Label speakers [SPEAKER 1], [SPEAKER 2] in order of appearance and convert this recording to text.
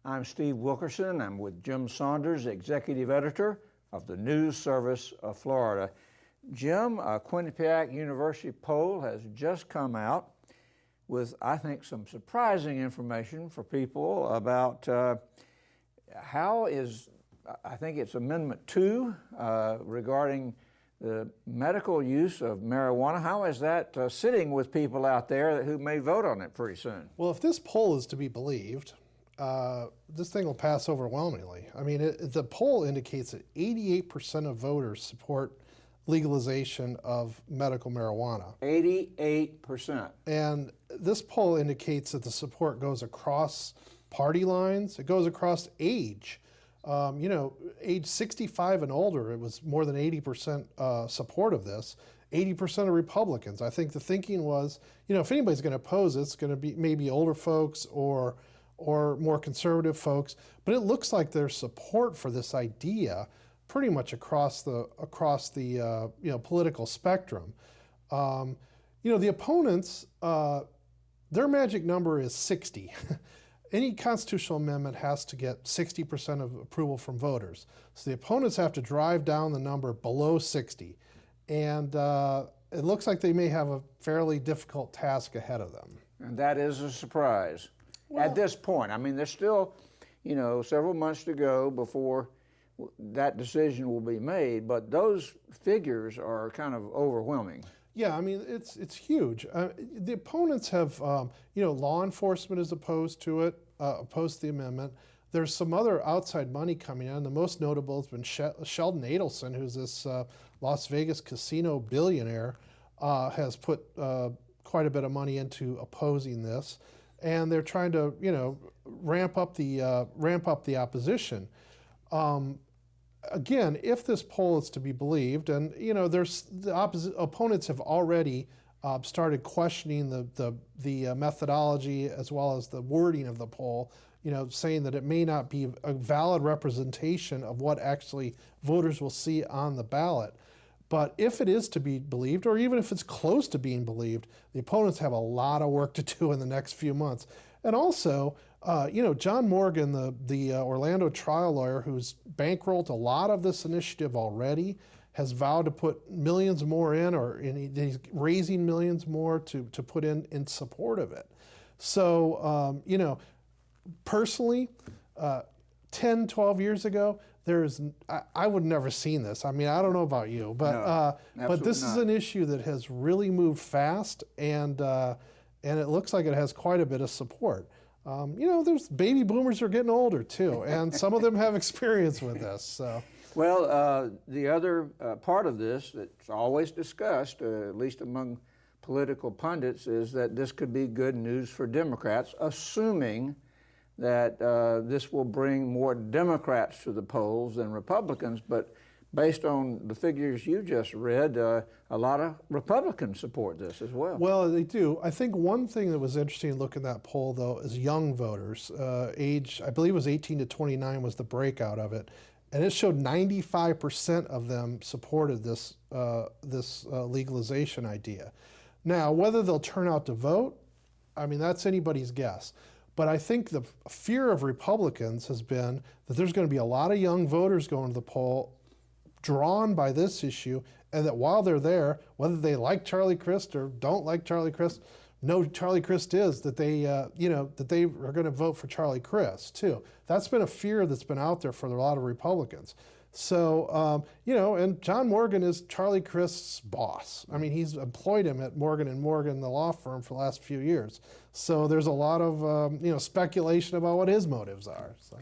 [SPEAKER 1] I'm Steve Wilkerson. I'm with Jim Saunders, Executive Editor of the News Service of Florida. Jim, a Quinnipiac University poll has just come out with, I think, some surprising information for people about how is, I think it's Amendment 2 regarding the medical use of marijuana. How is that sitting with people out there who may vote on it pretty soon?
[SPEAKER 2] Well, if this poll is to be believed, this thing will pass overwhelmingly. I mean, the poll indicates that 88% of voters support legalization of medical marijuana.
[SPEAKER 1] 88%.
[SPEAKER 2] And this poll indicates that the support goes across party lines. It goes across age. Age 65 and older, it was more than 80% support of this. 80% of Republicans. I think the thinking was, if anybody's going to oppose it, it's going to be maybe older folks or more conservative folks. But it looks like there's support for this idea pretty much across the political spectrum. The opponents, their magic number is 60. Any constitutional amendment has to get 60% of approval from voters. So the opponents have to drive down the number below 60. And it looks like they may have a fairly difficult task ahead of them.
[SPEAKER 1] And that is a surprise at this point. I mean, there's still, several months to go before that decision will be made, but those figures are kind of overwhelming.
[SPEAKER 2] Yeah, I mean, it's huge. The opponents have, law enforcement is opposed to it, opposed to the amendment. There's some other outside money coming in. The most notable has been Sheldon Adelson, who's this Las Vegas casino billionaire, has put quite a bit of money into opposing this, and they're trying to, ramp up the opposition. Again, if this poll is to be believed, and there's the opponents have already started questioning the methodology as well as the wording of the poll, saying that it may not be a valid representation of what actually voters will see on the ballot. But if it is to be believed, or even if it's close to being believed, the opponents have a lot of work to do in the next few months. And also, John Morgan, the Orlando trial lawyer who's bankrolled a lot of this initiative already, has vowed to put millions more in, he's raising millions more to put in support of it. So, personally, 10, 12 years ago, I would have never seen this. I mean, I don't know about you, but this is an issue that has really moved fast, and it looks like it has quite a bit of support. There's baby boomers are getting older too, and some of them have experience with this. So.
[SPEAKER 1] Well, the other part of this that's always discussed, at least among political pundits, is that this could be good news for Democrats, assuming that this will bring more Democrats to the polls than Republicans. But based on the figures you just read, a lot of Republicans support this as well.
[SPEAKER 2] Well, they do. I think one thing that was interesting to look at that poll, though, is young voters. Age, I believe it was 18 to 29 was the breakout of it. And it showed 95% of them supported this legalization idea. Now, whether they'll turn out to vote, I mean, that's anybody's guess. But I think the fear of Republicans has been that there's going to be a lot of young voters going to the poll drawn by this issue, and that while they're there, whether they like Charlie Crist or don't like Charlie Crist, know Charlie Crist is, that they that they are going to vote for Charlie Crist too. That's been a fear that's been out there for a lot of Republicans. So and John Morgan is Charlie Crist's boss. I mean, he's employed him at Morgan & Morgan, the law firm, for the last few years. So there's a lot of speculation about what his motives are. So.